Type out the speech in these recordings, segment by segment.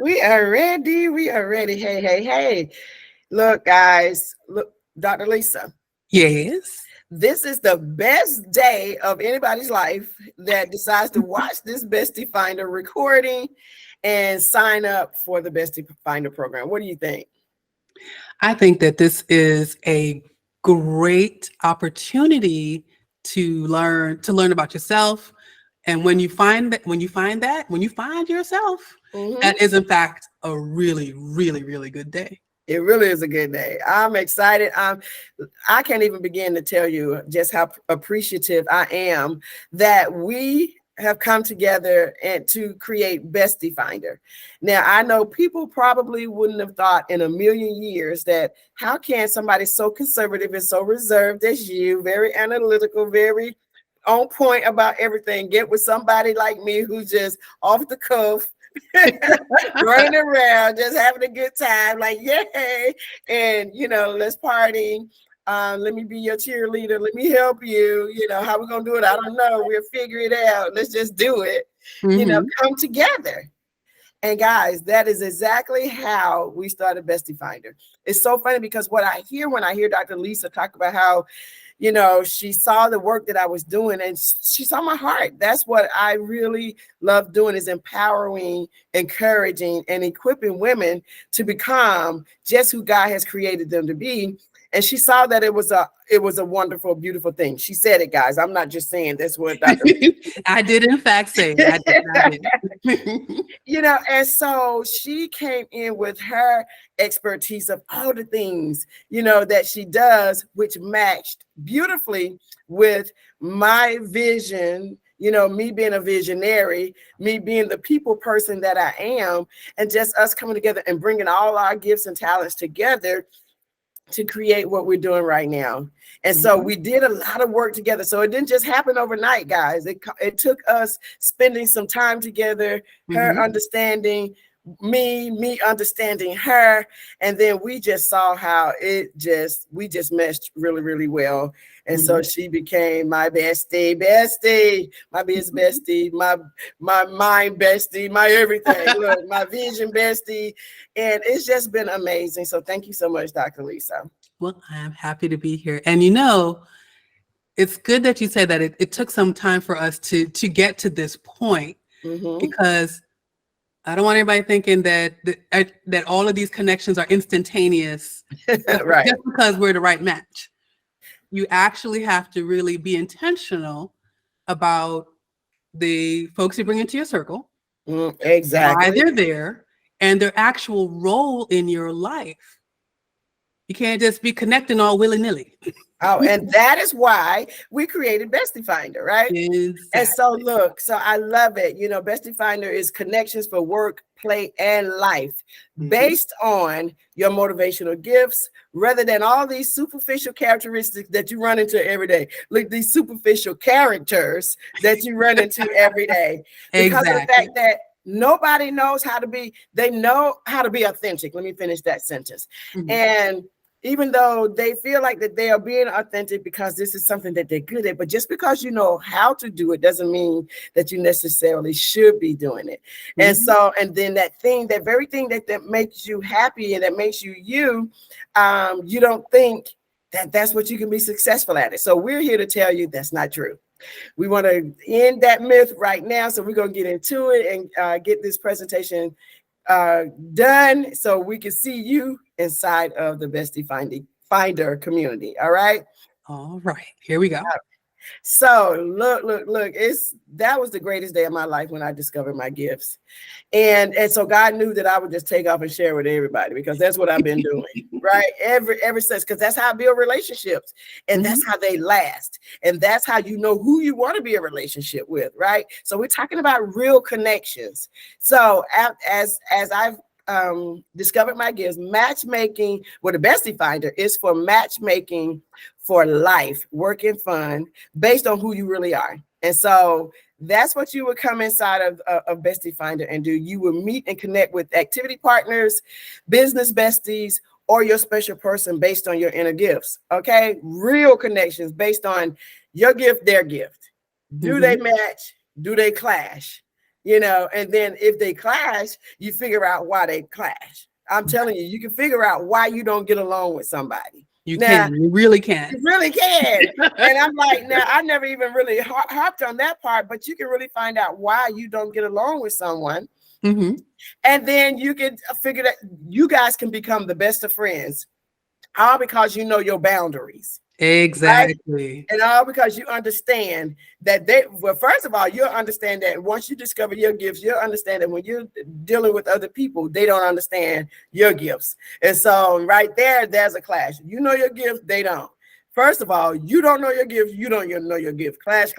We are ready. We are ready. Hey, hey, hey. Look, guys. Look, Dr. Lisa. Yes. This is the best day of anybody's life that decides to watch this Bestie Finder recording and sign up for the Bestie Finder program. What do you think? I think that this is a great opportunity to learn about yourself. And when you find yourself, Mhm. that is in fact a really, really, really good day. It really is a good day. I'm excited. I can't even begin to tell you just how appreciative I am that we have come together and to create Bestie Finder. Now, I know people probably wouldn't have thought in a million years that how can somebody so conservative and so reserved as you, very analytical, very on point about everything, get with somebody like me who's just off the cuff running around, just having a good time, like yay, and let's party. Let me be your cheerleader. Let me help you. How we gonna do it? I don't know. We'll figure it out. Let's just do it. Mhm. Come together. And guys, that is exactly how we started Bestie Finder. It's so funny because what I hear when I hear Dr. Lisa talk about how she saw the work that I was doing and she saw my heart. That's what I really love doing, is empowering, encouraging, and equipping women to become just who God has created them to be. And she saw that it was a wonderful, beautiful thing. She said it, guys. I'm not just saying that's what Dr. I did in fact say it. I did. And so she came in with her expertise of all the things, that she does, which matched beautifully with my vision, me being a visionary, me being the people person that I am, and just us coming together and bringing all our gifts and talents together to create what we're doing right now. And so Mhm. we did a lot of work together. So it didn't just happen overnight, guys. It took us spending some time together, her Mhm. understanding me understanding her, and then we just saw how we just meshed really, really well. And so Mhm. she became my bestie, my biz bestie, my mind bestie, my everything. Look, my vision bestie, and it's just been amazing. So thank you so much, Dr. Lisa. Well, I am happy to be here. And it's good that you say that it took some time for us to get to this point, Hmm. because I don't want anybody thinking that all of these connections are instantaneous Right. just because we're the right match. You actually have to really be intentional about the folks you bring into your circle, why Exactly. they're there, and their actual role in your life. You can't just be connecting all willy-nilly. Oh, and that is why we created Bestie Finder, right? And so Exactly. look, so I love it. Bestie Finder is connections for work, play, and life Mhm. based on your motivational gifts rather than all these superficial characteristics that you run into every day. Look, these superficial characters that you run into every day because of the fact Exactly. that nobody knows how to be, they know how to be authentic. Let me finish that sentence. Mhm. And even though they feel like that they are being authentic because this is something that they're good at, but just because you know how to do it doesn't mean that you necessarily should be doing it. And Mhm. so, and then that very thing that makes you happy and that makes you you don't think that that's what you can be successful at it. So we're here to tell you that's not true. We want to end that myth right now. So we're going to get into it and get this presentation uh, done so we can see you inside of the Finder community. All right. All right, here we go. So look, that was the greatest day of my life when I discovered my gifts. And so God knew that I would just take off and share with everybody because that's what I've been doing, right? Ever since, because that's how I build relationships, and Mhm. that's how they last, and that's how you know who you want to be a relationship with, right? So we're talking about real connections. So as I've discovered my gifts, matchmaking with a Bestie Finder is for matchmaking for life, work, and fun based on who you really are. And so that's what you would come inside of Bestie Finder and do. You will meet and connect with activity partners, business besties, or your special person based on your inner gifts. Okay. Real connections based on your gift, their gift. Do they Mhm. match? Do they clash? and then if they clash, you figure out why they clash. I'm telling you, you can figure out why you don't get along with somebody. You really can. You really can. And I'm like, now, I never even really harped on that part, but you can really find out why you don't get along with someone. Mm-hmm. And then you can figure that you guys can become the best of friends, all because you know your boundaries. Exactly. Right? And all because you understand that first of all, you'll understand that once you discover your gifts, you'll understand that when you're dealing with other people, they don't understand your gifts. And so right there's a clash. You know your gifts, they don't. First of all, you don't know your gifts, you don't know your gift. Clash.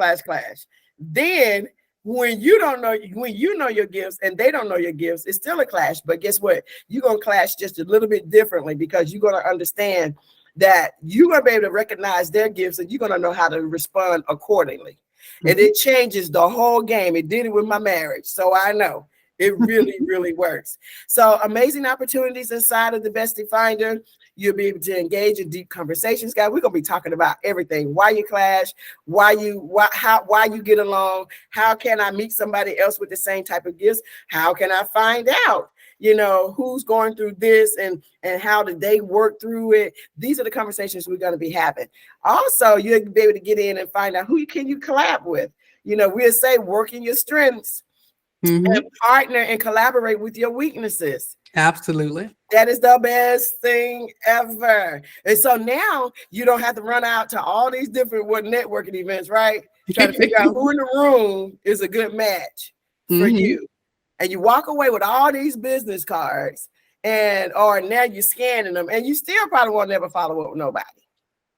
Then when you know your gifts and they don't know your gifts, it's still a clash. But guess what? You're going to clash just a little bit differently because you're going to understand that you're going to be able to recognize their gifts and you're going to know how to respond accordingly. Mm-hmm. And it changes the whole game. It did it with my marriage. So I know it really, really works. So amazing opportunities inside of the Bestie Finder. You'll be able to engage in deep conversations, guys. We're going to be talking about everything. Why you clash, why you get along. How can I meet somebody else with the same type of gifts? How can I find out, who's going through this and how did they work through it? These are the conversations we're going to be having. Also, you'll be able to get in and find out who can you collab with. We'll say working your strengths. Mm-hmm. And partner and collaborate with your weaknesses. Absolutely. That is the best thing ever. And so now you don't have to run out to all these different networking events, right? Trying to figure out who in the room is a good match for you. And you walk away with all these business cards or now you're scanning them and you still probably won't never follow up with nobody,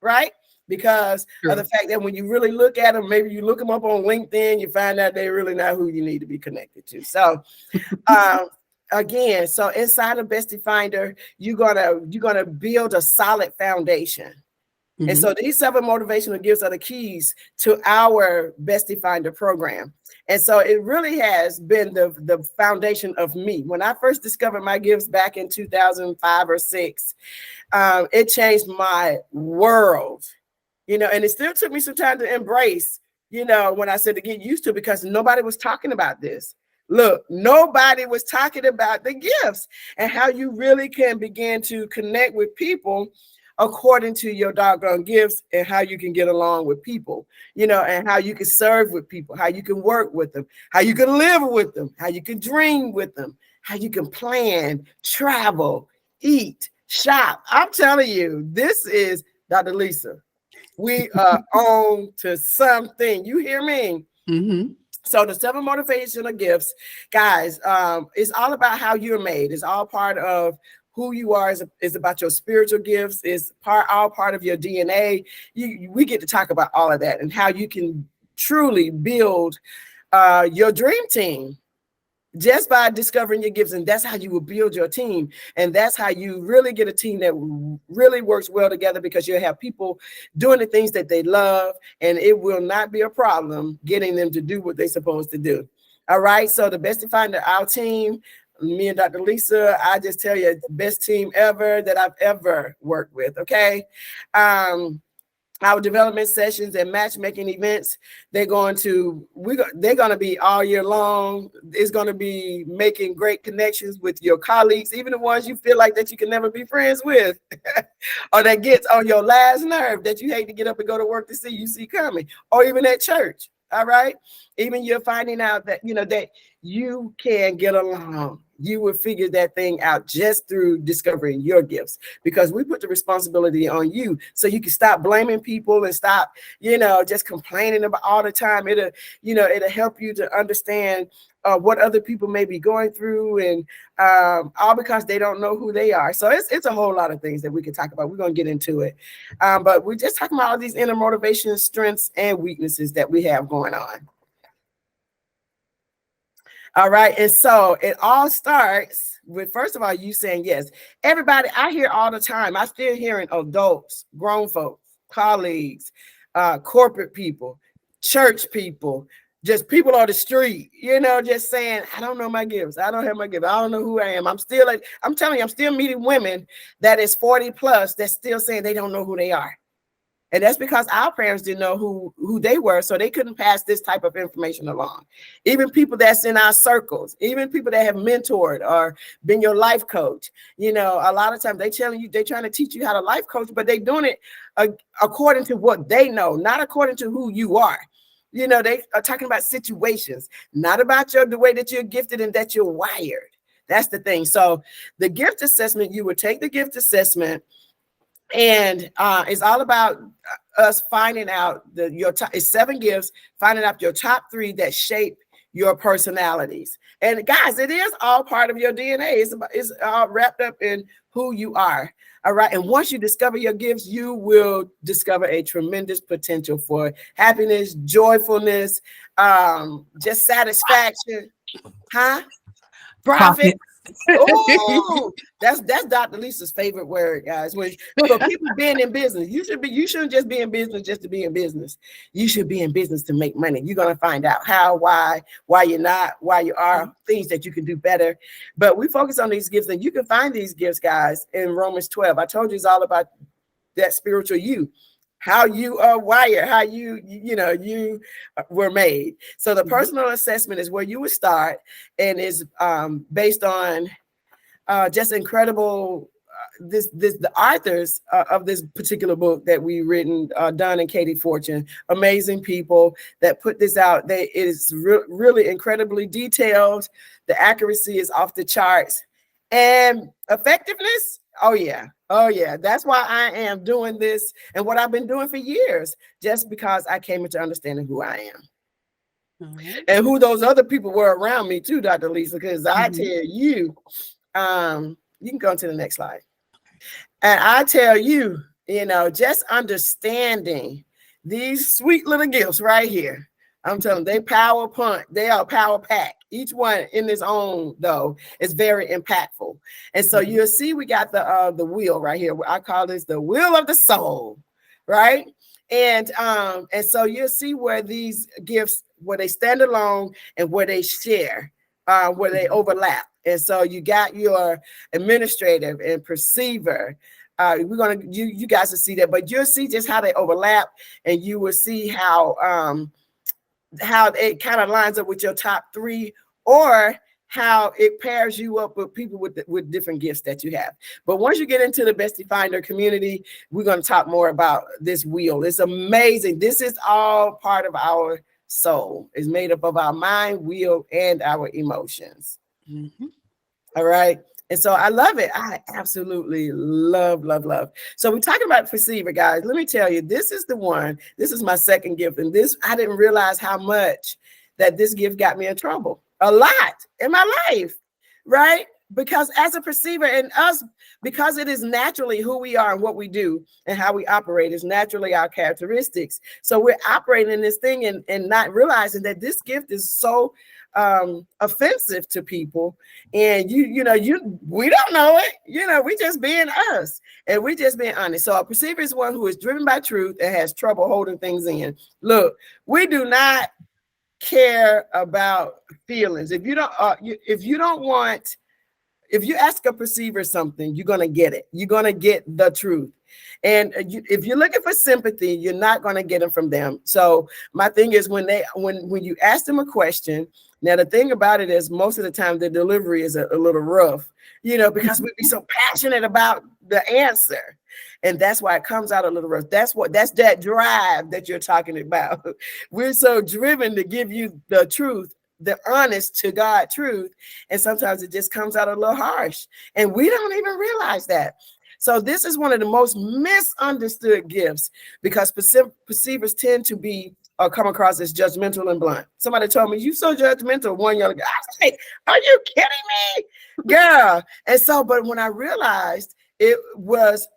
right? Because of the fact that when you really look at them, maybe you look them up on LinkedIn, you find out they're really not who you need to be connected to. So again, so inside of Bestie Finder, you're gonna build a solid foundation. Mm-hmm. And so these 7 motivational gifts are the keys to our Bestie Finder program. And so it really has been the foundation of me. When I first discovered my gifts back in 2005 or 6, it changed my world. And it still took me some time to embrace, when I said to get used to it, because nobody was talking about this. Look, nobody was talking about the gifts and how you really can begin to connect with people according to your doggone gifts and how you can get along with people, and how you can serve with people, how you can work with them, how you can live with them, how you can dream with them, how you can plan, travel, eat, shop. I'm telling you, this is Dr. Lisa. We are on to something. You hear me? Mm-hmm. So the 7 motivational gifts, guys, it's all about how you're made. It's all part of who you are. It's about your spiritual gifts. It's all part of your DNA. We get to talk about all of that and how you can truly build your dream team. Just by discovering your gifts, and that's how you will build your team. And that's how you really get a team that really works well together, because you'll have people doing the things that they love, and it will not be a problem getting them to do what they're supposed to do. All right. So the Bestie Finder, our team, me and Dr. Lisa, I just tell you, the best team ever that I've ever worked with. Okay. Our development sessions and matchmaking events, they're going to be all year long. It's going to be making great connections with your colleagues, even the ones you feel like that you can never be friends with, or that gets on your last nerve that you hate to get up and go to work to see coming, or even at church. All right. Even you're finding out that, that you can get along. You will figure that thing out just through discovering your gifts, because we put the responsibility on you so you can stop blaming people and stop, just complaining about all the time. It'll help you to understand what other people may be going through, and all because they don't know who they are. So it's a whole lot of things that we can talk about. We're going to get into it. But we're just talking about all these inner motivations, strengths, and weaknesses that we have going on. All right. And so it all starts with, first of all, you saying yes. Everybody, I hear all the time, I'm still hearing adults, grown folks, colleagues, corporate people, church people, just people on the street, just saying, I don't know my gifts. I don't have my gifts. I don't know who I am. I'm telling you, I'm still meeting women that is 40 plus that's still saying they don't know who they are. And that's because our parents didn't know who they were, so they couldn't pass this type of information along. Even people that's in our circles, even people that have mentored or been your life coach, you know, a lot of times they're trying to teach you how to life coach, but they're doing it according to what they know, not according to who you are. You know, they are talking about situations, not about the way that you're gifted and that you're wired. That's the thing. So the gift assessment, you would take the gift assessment, and it's all about us finding out it's 7 gifts, finding out your top 3 that shape your personalities. And guys, it is all part of your DNA. It's all wrapped up in who you are. All right. And once you discover your gifts, you will discover a tremendous potential for happiness, joyfulness, just satisfaction, profit. Oh, that's Dr. Lisa's favorite word, guys. When for people being in business, you shouldn't just be in business just to be in business. You should be in business to make money. You're gonna find out how, why you're not, why you are, things that you can do better. But we focus on these gifts, and you can find these gifts, guys, in Romans 12. I told you it's all about that spiritual you. How you are wired, how you were made. So the personal assessment is where you would start, and is based on just incredible. The authors of this particular book that we written, Don and Katie Fortune, amazing people that put this out. It is really incredibly detailed. The accuracy is off the charts, and effectiveness. Oh yeah. That's why I am doing this and what I've been doing for years, just because I came into understanding who I am and who those other people were around me too, Dr. Lisa, because I tell you, you can go to the next slide. And I tell you, just understanding these sweet little gifts right here. I'm telling you, they are power pack. Each one in its own, though, is very impactful. And so you'll see we got the wheel right here. I call this the wheel of the soul, right? And so you'll see where these gifts, where they stand alone and where they share, where they overlap. And so you got your administrative and perceiver. You guys will see that, but you'll see just how they overlap, and you will see how it kind of lines up with your top 3, or how it pairs you up with people with different gifts that you have. But once you get into the BestieFinder community, we're going to talk more about this wheel. It's amazing. This is all part of our soul. It's made up of our mind, will, and our emotions. All right. And so I love it. I absolutely love. So we're talking about perceiver, guys. Let me tell you, this is the one. This is my second gift. And this, I didn't realize how much that this gift got me in trouble. A lot in my life, right? Because as a perceiver, and us, because it is naturally who we are and what we do and how we operate is naturally our characteristics. So we're operating in this thing and not realizing that this gift is so offensive to people, and we don't know it. We just being us, and we just being honest. So a perceiver is one who is driven by truth and has trouble holding things in. Look, we do not care about feelings. If you ask a perceiver something, you're gonna get it. You're gonna get the truth. And if you're looking for sympathy, you're not gonna get them from them. So my thing is, when you ask them a question. Now, the thing about it is, most of the time the delivery is a little rough, because we be so passionate about the answer. And that's why it comes out a little rough. That's that drive that you're talking about. We're so driven to give you the truth, the honest to God truth. And sometimes it just comes out a little harsh. And we don't even realize that. So this is one of the most misunderstood gifts, because perceivers tend to be come across as judgmental and blunt. Somebody told me, "You so judgmental." One young guy, I was like, "Are you kidding me, girl?" And so, but when I realized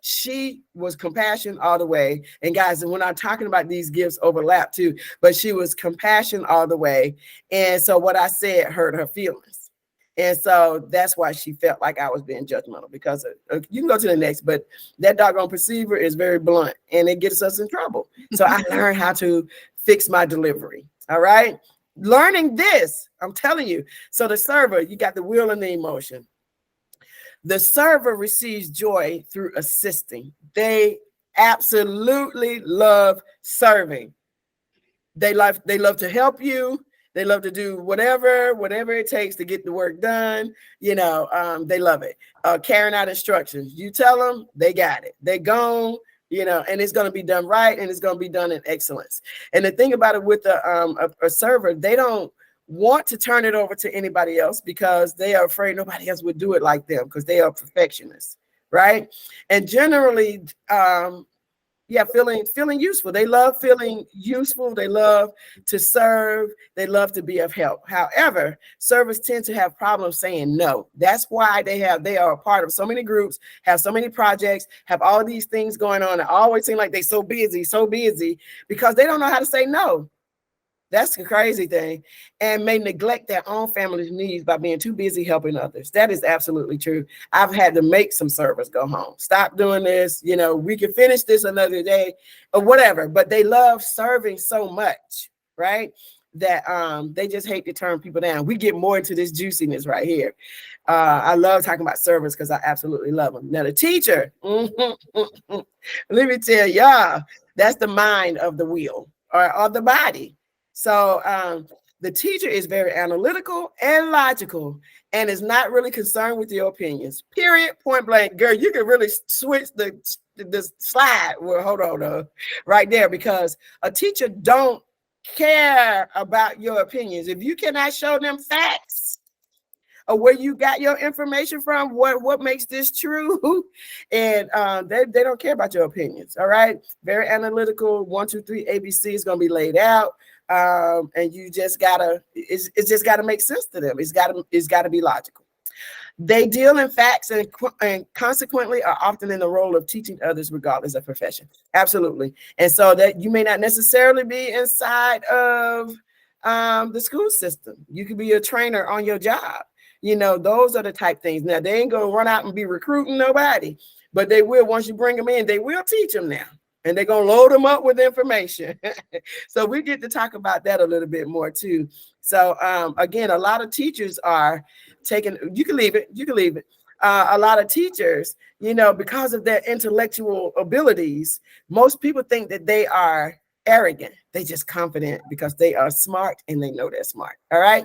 she was compassion all the way. And guys, and when I'm talking about these gifts overlap too, but she was compassion all the way. And so what I said hurt her feelings. And so that's why she felt like I was being judgmental, because you can go to the next, but that doggone perceiver is very blunt, and it gets us in trouble. So I learned how to fix my delivery. All right. Learning this, I'm telling you. So the server, you got the will and the emotion. The server receives joy through assisting. They absolutely love serving. They love to help you. They love to do whatever it takes to get the work done. They love it. Carrying out instructions. You tell them, they got it. They gone, and it's going to be done right, and it's going to be done in excellence. And the thing about it with a server, they don't want to turn it over to anybody else because they are afraid nobody else would do it like them because they are perfectionists, right? And generally, feeling useful. They love feeling useful. They love to serve. They love to be of help. However, servers tend to have problems saying no. That's why they are a part of so many groups, have so many projects, have all these things going on. It always seem like they're so busy because they don't know how to say no. That's the crazy thing, and may neglect their own family's needs by being too busy helping others. That is absolutely true. I've had to make some servers go home. Stop doing this. We can finish this another day or whatever, but they love serving so much, right? That they just hate to turn people down. We get more into this juiciness right here. I love talking about servers because I absolutely love them. Now, the teacher, let me tell y'all, that's the mind of the wheel or of the body. So the teacher is very analytical and logical and is not really concerned with your opinions. Period. Point blank. Girl, you can really switch the slide. Well, hold on right there, because a teacher don't care about your opinions. If you cannot show them facts or where you got your information from, what makes this true, and they don't care about your opinions. All right. Very analytical. 1, 2, 3 ABC is going to be laid out. And you just gotta, it's just gotta make sense to them. It's gotta be logical. They deal in facts and consequently are often in the role of teaching others regardless of profession. Absolutely. And so that you may not necessarily be inside of the school system. You could be a trainer on your job. Those are the type things. Now, they ain't gonna run out and be recruiting nobody, but they will, once you bring them in, they will teach them now. And they're going to load them up with information. So we get to talk about that a little bit more too. So again, a lot of teachers are taking, you can leave it. A lot of teachers, because of their intellectual abilities, most people think that they are arrogant. They just confident because they are smart and they know they're smart. All right.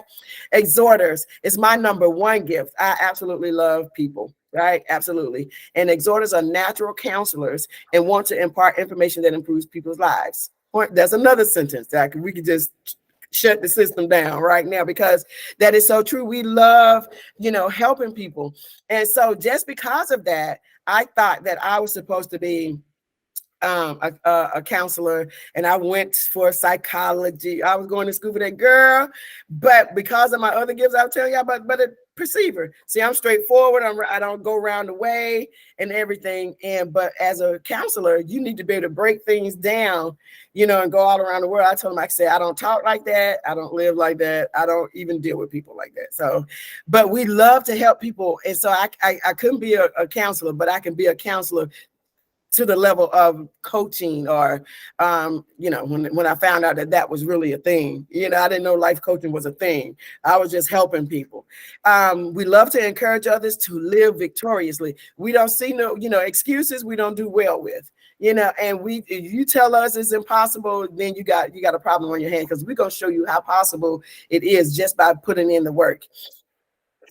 Exhorters is my number one gift. I absolutely love people. Right. Absolutely. And exhorters are natural counselors and want to impart information that improves people's lives. That's another sentence that we could just shut the system down right now, because that is so true. We love, helping people. And so just because of that, I thought that I was supposed to be a counselor, and I went for psychology. I was going to school for that, girl, but because of my other gifts, I'll tell you about, but a perceiver. See, I'm straightforward. I don't go around the way and everything. But as a counselor, you need to be able to break things down, and go all around the world. I told them, I say, I don't talk like that. I don't live like that. I don't even deal with people like that. So, but we love to help people. And so I couldn't be a counselor, but I can be a counselor to the level of coaching, or, when I found out that was really a thing, I didn't know life coaching was a thing. I was just helping people. We love to encourage others to live victoriously. We don't see no, excuses we don't do well with, and if you tell us it's impossible, then you got a problem on your hand, because we're going to show you how possible it is just by putting in the work.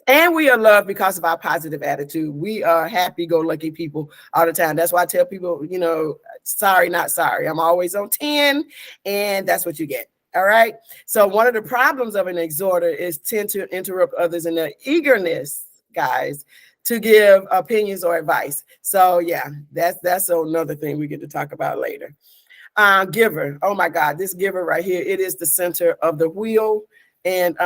And we are loved because of our positive attitude. We are happy-go-lucky people all the time. That's why I tell people, sorry, not sorry. I'm always on 10, and that's what you get. All right. So one of the problems of an exhorter is tend to interrupt others in their eagerness, guys, to give opinions or advice. So yeah, that's another thing we get to talk about later. Giver. Oh my God, this giver right here, it is the center of the wheel. And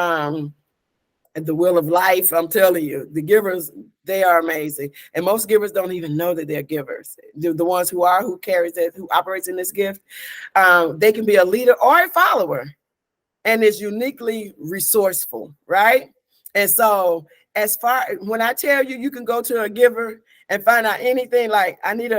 the wheel of life. I'm telling you, the givers, they are amazing. And most givers don't even know that they're givers. The ones who operates in this gift, they can be a leader or a follower, and is uniquely resourceful, right? And so when I tell you, you can go to a giver and find out anything, like I need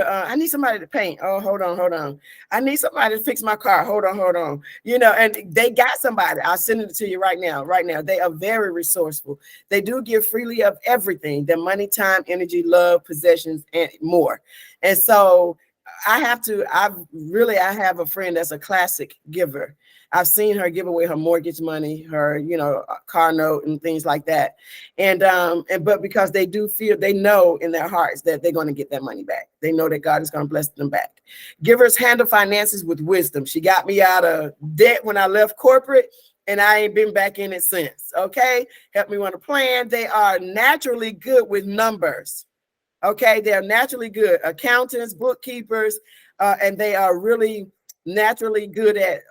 somebody to paint. Oh, hold on. I need somebody to fix my car. Hold on. And they got somebody. I'll send it to you right now. They are very resourceful. They do give freely of everything: their money, time, energy, love, possessions, and more. And so I have a friend that's a classic giver. I've seen her give away her mortgage money, her, car note and things like that. But because they do feel, they know in their hearts that they're going to get that money back. They know that God is going to bless them back. Givers handle finances with wisdom. She got me out of debt when I left corporate, and I ain't been back in it since. Okay. Help me run a plan. They are naturally good with numbers. Okay. They're naturally good accountants, bookkeepers, and they are really naturally good at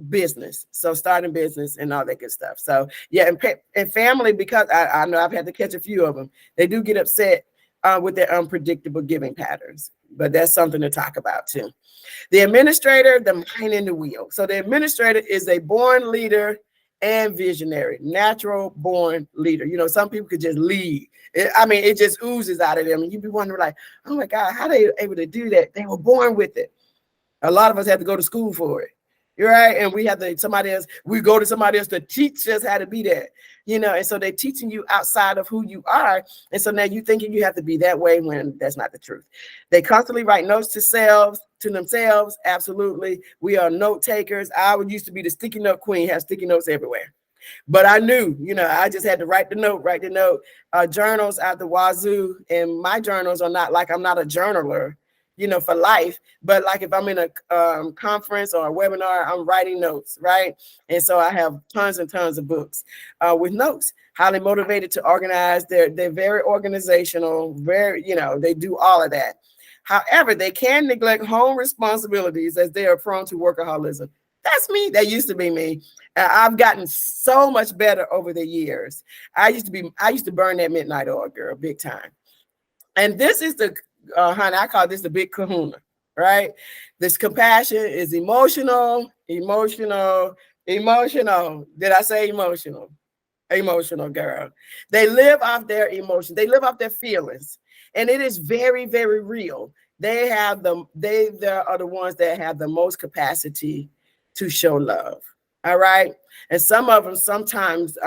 business. So starting business and all that good stuff. So yeah. And family, because I know I've had to catch a few of them. They do get upset with their unpredictable giving patterns, but that's something to talk about too. The administrator, the mind in the wheel. So the administrator is a born leader and visionary, natural born leader. Some people could just lead. It just oozes out of them. And you'd be wondering like, oh my God, how they able to do that? They were born with it. A lot of us have to go to school for it. You're right. And we go to somebody else to teach us how to be that, and so they're teaching you outside of who you are. And so now you thinking you have to be that way when that's not the truth. They constantly write notes to themselves. Absolutely. We are note takers. I used to be the sticky note queen, have sticky notes everywhere. But I knew, I just had to write the note, journals out the wazoo. And my journals are not like, I'm not a journaler, for life. But like if I'm in a conference or a webinar, I'm writing notes, right? And so I have tons and tons of books with notes. Highly motivated to organize. They're very organizational, they do all of that. However, they can neglect home responsibilities as they are prone to workaholism. That's me. That used to be me. I've gotten so much better over the years. I used to burn that midnight oil, girl, big time. And this is honey, I call this the big kahuna, right? This compassion is emotional. Did I say emotional? Emotional, girl. They live off their emotions. They live off their feelings. And it is very, very real. They are the ones that have the most capacity to show love. All right. And some of them sometimes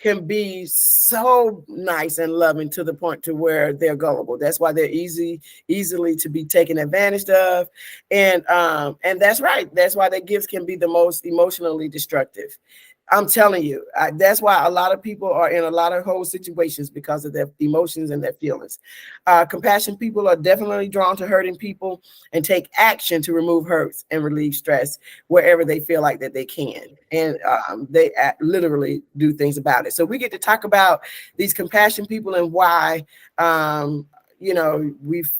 can be so nice and loving to the point to where they're gullible. That's why they're easily to be taken advantage of. And that's right. That's why their gifts can be the most emotionally destructive. I'm telling you, that's why a lot of people are in a lot of whole situations because of their emotions and their feelings. Compassion people are definitely drawn to hurting people and take action to remove hurts and relieve stress wherever they feel like that they can. And they literally do things about it. So we get to talk about these compassion people and why,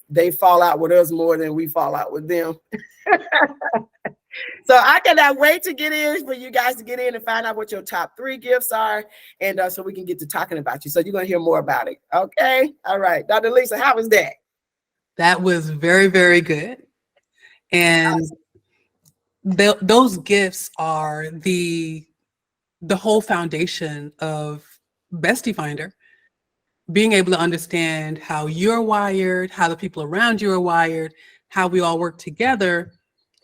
they fall out with us more than we fall out with them. So I cannot wait to get in for you guys to get in and find out what your top 3 gifts are. And so we can get to talking about you. So you're going to hear more about it. Okay. All right. Dr. Lisa, how was that? That was very, very good. And those gifts are the whole foundation of BestieFinder. Being able to understand how you're wired, how the people around you are wired, how we all work together,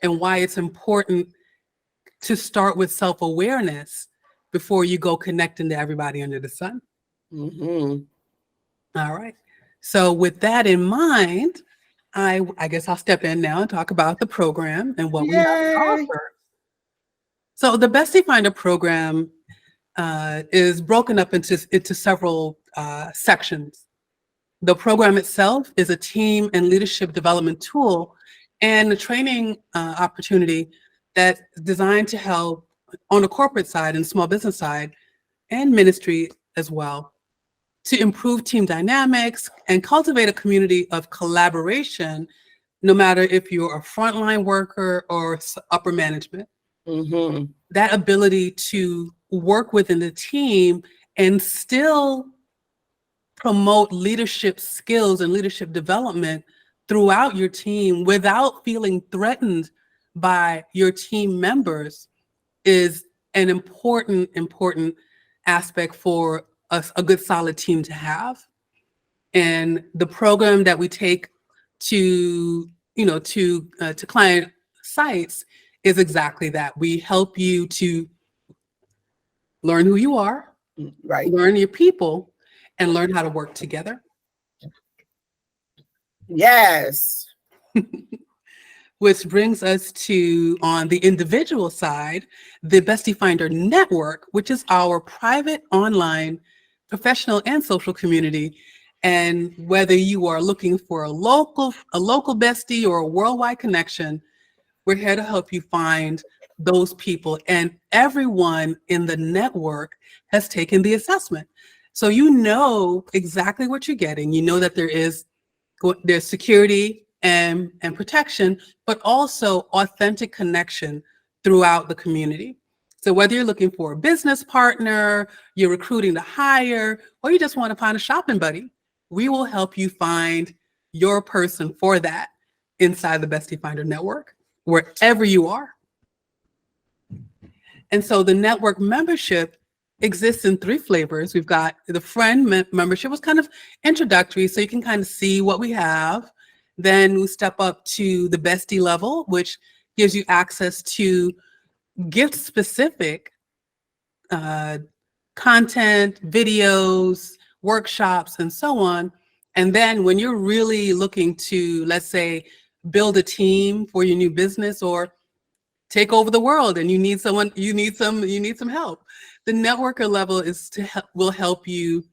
and why it's important to start with self-awareness before you go connecting to everybody under the sun. Mm-hmm. All right. So with that in mind, I guess I'll step in now and talk about the program and what we have to offer. So the BestieFinder program is broken up into several sections. The program itself is a team and leadership development tool and a training opportunity that's designed to help on the corporate side and small business side and ministry as well to improve team dynamics and cultivate a community of collaboration, no matter if you're a frontline worker or upper management. Mm-hmm. That ability to work within the team and still promote leadership skills and leadership development throughout your team without feeling threatened by your team members is an important aspect for a good solid team to have. And the program that we take to client sites is exactly that. We help you to learn who you are, right? Learn your people, and learn how to work together. Yes. Which brings us to, on the individual side, the BestieFinder Network, which is our private online professional and social community. And whether you are looking for a local bestie or a worldwide connection, we're here to help you find those people. And everyone in the network has taken the assessment. So you know exactly what you're getting. You know that there's security and protection, but also authentic connection throughout the community. So whether you're looking for a business partner, you're recruiting to hire, or you just want to find a shopping buddy, we will help you find your person for that inside the BestieFinder network, wherever you are. And so the network membership exists in 3 flavors. We've got the friend membership, was kind of introductory, so you can kind of see what we have. Then we step up to the bestie level, which gives you access to gift specific content, videos, workshops, and so on. And then when you're really looking to, let's say, build a team for your new business or take over the world and you need some help, the networker level will help you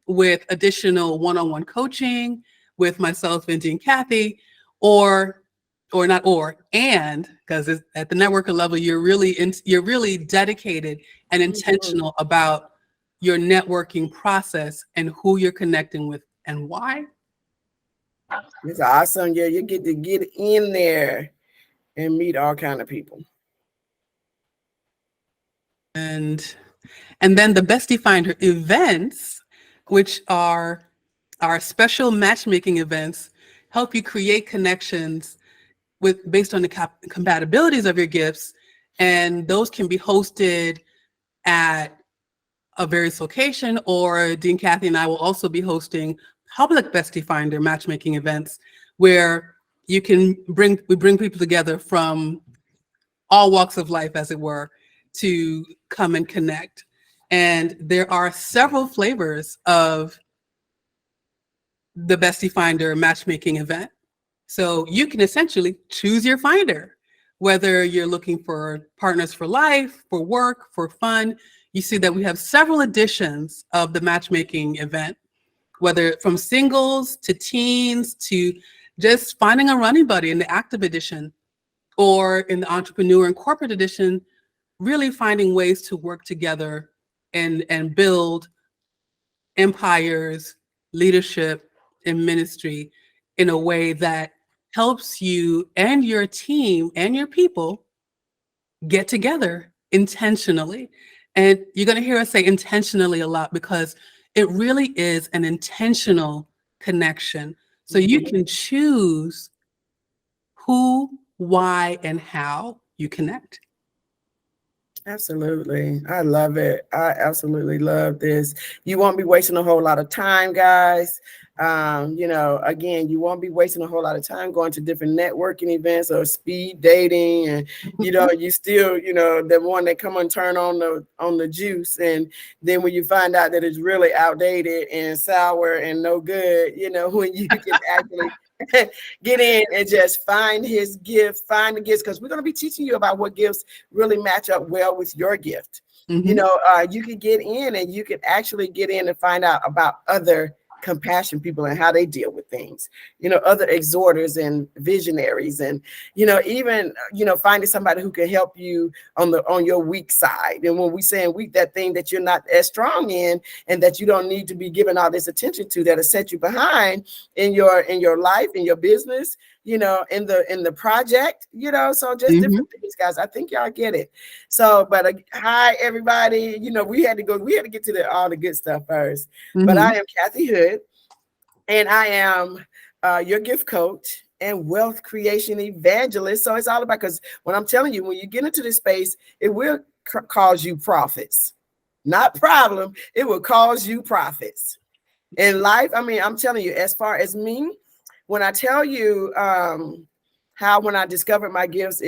with additional one-on-one coaching with myself, Vinci, and Kathy, and because at the networker level, you're really dedicated and intentional about your networking process and who you're connecting with and why. It's awesome. Yeah, you get to get in there and meet all kind of people. And then the BestieFinder events, which are our special matchmaking events, help you create connections based on the compatibilities of your gifts. And those can be hosted at a various location, or Dean, Kathy, and I will also be hosting public BestieFinder matchmaking events where we bring people together from all walks of life, as it were, to come and connect. And there are several flavors of the BestieFinder matchmaking event. So you can essentially choose your finder, whether you're looking for partners for life, for work, for fun. You see that we have several editions of the matchmaking event, whether from singles to teens to just finding a running buddy in the active edition, or in the entrepreneur and corporate edition, really finding ways to work together and build empires, leadership, and ministry in a way that helps you and your team and your people get together intentionally. And you're going to hear us say intentionally a lot, because it really is an intentional connection. So you can choose who, why, and how you connect. Absolutely. I love it. I absolutely love this. You won't be wasting a whole lot of time, guys. Again, you won't be wasting a whole lot of time going to different networking events or speed dating, and you still, the one that come and turn on the juice, and then when you find out that it's really outdated and sour and no good, when you can actually get in and just find his gift, find the gifts, because we're going to be teaching you about what gifts really match up well with your gift. You can get in and you can actually get in and find out about other compassion people and how they deal with things, other exhorters and visionaries, and even finding somebody who can help you on your weak side. And when we saying weak, that thing that you're not as strong in and that you don't need to be giving all this attention to, that'll set you behind in your life, in your business, in the project, so just different things, guys. I think y'all get it. So, but hi everybody. We had to get to all the good stuff first. But I am Kathy Hood, and I am your gift coach and wealth creation evangelist. So it's all about, because when I'm telling you, when you get into this space, it will cause you profits, not problem. It will cause you profits in life. I mean, I'm telling you, as far as me, when I tell you how when I discovered my gifts,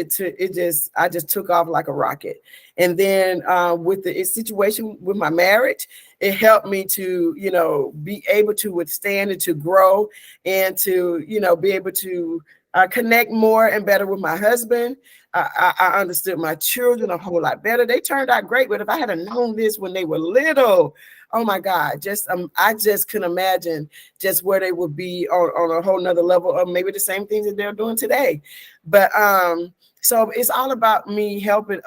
I just took off like a rocket. And then with the situation with my marriage, it helped me to, be able to withstand and to grow and to, be able to connect more and better with my husband. I understood my children a whole lot better. They turned out great, but if I had known this when they were little, oh my God, I just couldn't imagine just where they would be on a whole nother level, or maybe the same things that they're doing today. But so it's all about me helping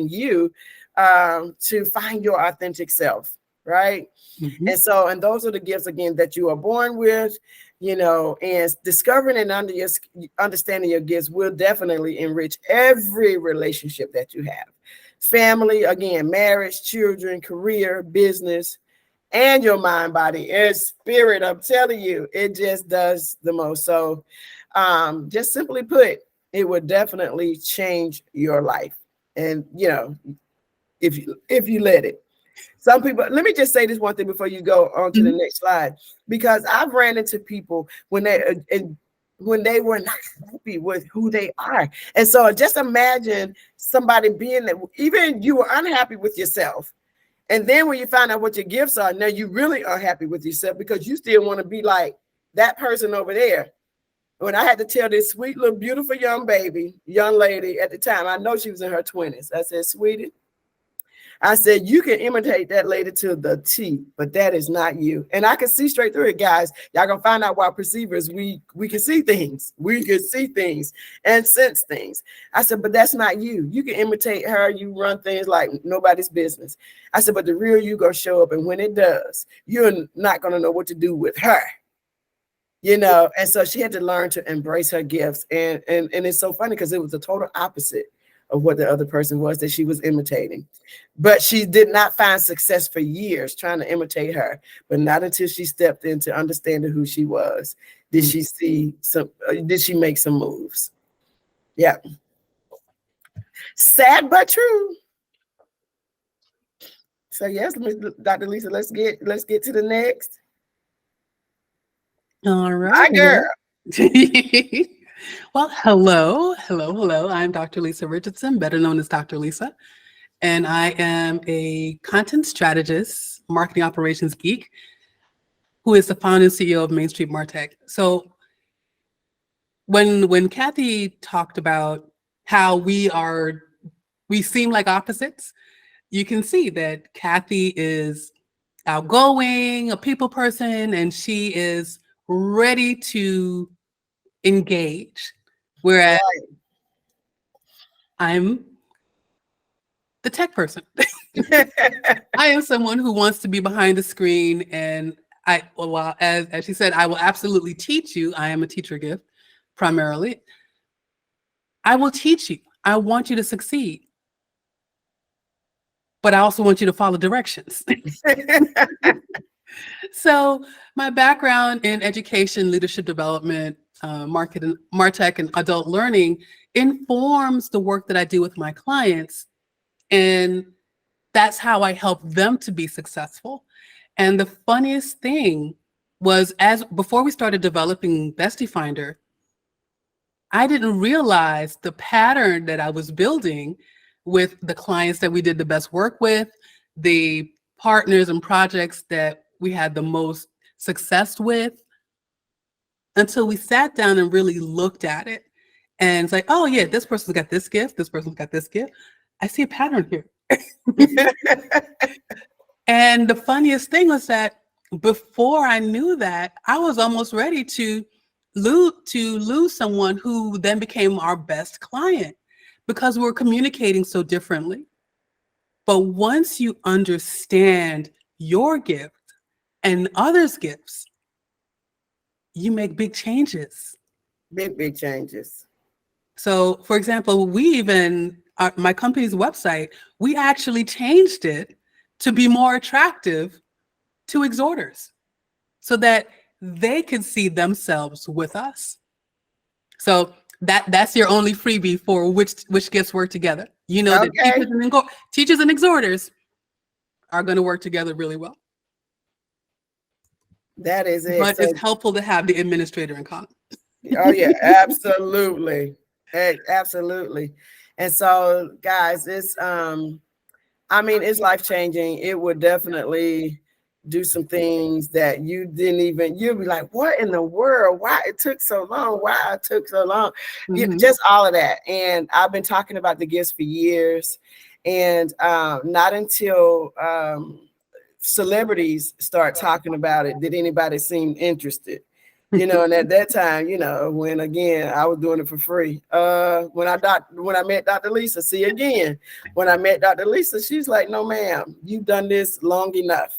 you to find your authentic self, right? Mm-hmm. And those are the gifts, again, that you are born with, and discovering and understanding your gifts will definitely enrich every relationship that you have. Family, again, marriage, children, career, business, and your mind, body, and spirit. I'm telling you, it just does the most. So just simply put, it would definitely change your life. And, if you let it. Some people, let me just say this one thing before you go on to the next slide, because I've ran into people when they were not happy with who they are. And so just imagine somebody being that, even you were unhappy with yourself. And then when you find out what your gifts are, now you really are happy with yourself because you still want to be like that person over there. When I had to tell this sweet little beautiful young lady at the time, I know she was in her 20s. I said, sweetie, I said, you can imitate that lady to the T, but that is not you. And I can see straight through it, guys. Y'all gonna find out why perceivers, we can see things. We can see things and sense things. I said, but that's not you. You can imitate her. You run things like nobody's business. I said, but the real you gonna show up. And when it does, you're not gonna know what to do with her. And so she had to learn to embrace her gifts. And it's so funny because it was the total opposite of what the other person was that she was imitating. But she did not find success for years trying to imitate her. But not until she stepped into understanding who she was did she did she make some moves. Yeah. Sad but true. So yes, Dr. Lisa, let's get to the next. All right. My girl. Well, hello. I'm Dr. Lisa Richardson, better known as Dr. Lisa, and I am a content strategist, marketing operations geek, who is the founder and CEO of Main Street Martech. So when Kathy talked about how we seem like opposites, you can see that Kathy is outgoing, a people person, and she is ready to engage, whereas I'm the tech person. I am someone who wants to be behind the screen, and as she said, I will absolutely teach you. I am a teacher gift primarily. I will teach you. I want you to succeed, but I also want you to follow directions. So my background in education, leadership development, marketing, MarTech, and adult learning informs the work that I do with my clients. And that's how I help them to be successful. And the funniest thing was, before we started developing BestieFinder, I didn't realize the pattern that I was building with the clients that we did the best work with, the partners and projects that we had the most success with, until we sat down and really looked at it. And it's like, oh yeah, this person's got this gift, this person's got this gift. I see a pattern here. And the funniest thing was that before I knew that, I was almost ready to lose someone who then became our best client because we were communicating so differently. But once you understand your gift and others' gifts, you make big changes. Big changes. So, for example, my company's website, we actually changed it to be more attractive to exhorters so that they could see themselves with us. So that's your only freebie for which gifts work together. That teachers and exhorters are going to work together really well. That is it. But it's helpful to have the administrator in common. Oh yeah, absolutely. Absolutely. And so guys, it's life-changing. It would definitely do some things that you didn't even, you'll be like, what in the world? Why it took so long? Why it took so long? Just all of that. And I've been talking about the gifts for years. And not until celebrities start talking about it did anybody seem interested. And at that time, when again I was doing it for free. When I met Dr. Lisa, see again, when I met Dr. Lisa, she's like, no, ma'am, you've done this long enough.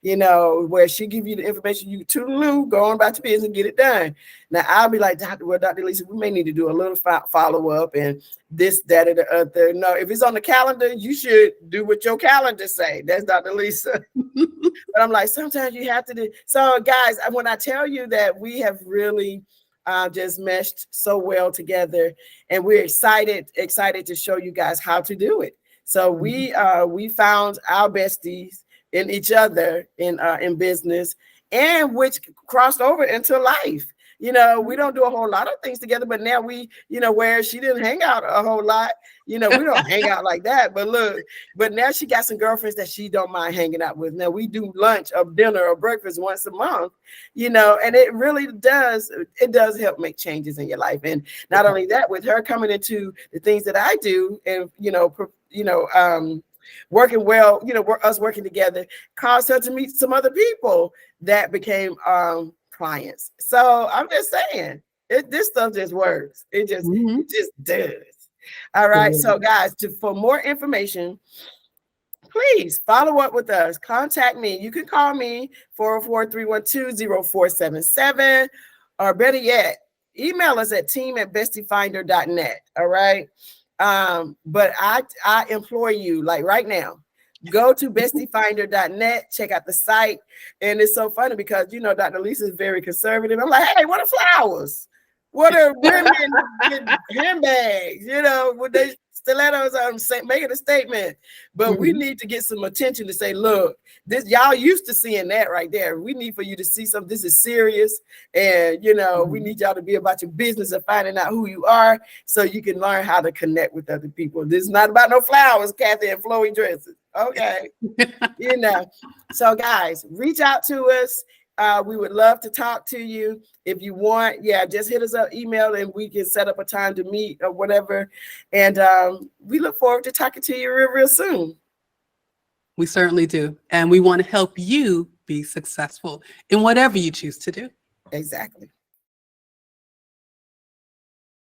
Where she give you the information, you toodaloo, go on about your business and get it Done. Now I'll be like, Dr. Lisa, we may need to do a little follow-up and this, that, or the other. No, if it's on the calendar, you should do what your calendar say. That's Dr. Lisa. But I'm like, sometimes you have to do. So guys, when I tell you that we have really just meshed so well together, and we're excited to show you guys how to do it. So we found our besties in each other in business, and which crossed over into life. We don't do a whole lot of things together, but now we, where she didn't hang out a whole lot, we don't hang out like that. But look, now she got some girlfriends that she don't mind hanging out with. Now we do lunch or dinner or breakfast once a month, and it really does help make changes in your life. And not only that, with her coming into the things that I do, and working well, us working together caused her to meet some other people that became clients. So I'm just saying, this stuff just works. It just does. All right. So guys, for more information, please follow up with us. Contact me. You can call me 404-312-0477, or better yet, email us at team@bestiefinder.net. All right. But I implore you, like right now, go to bestiefinder.net, check out the site. And it's so funny because, Dr. Lisa is very conservative. I'm like, hey, what are flowers? What are women with handbags? With they stilettos on, making a statement. But we need to get some attention to say, look, this, y'all used to seeing that right there. We need for you to see something. This is serious. And, we need y'all to be about your business and finding out who you are so you can learn how to connect with other people. This is not about no flowers, Kathy, and flowy dresses. Okay. So guys, reach out to us. We would love to talk to you. If you want, just hit us up, email, and we can set up a time to meet or whatever. And we look forward to talking to you real, real soon. We certainly do. And we want to help you be successful in whatever you choose to do. Exactly.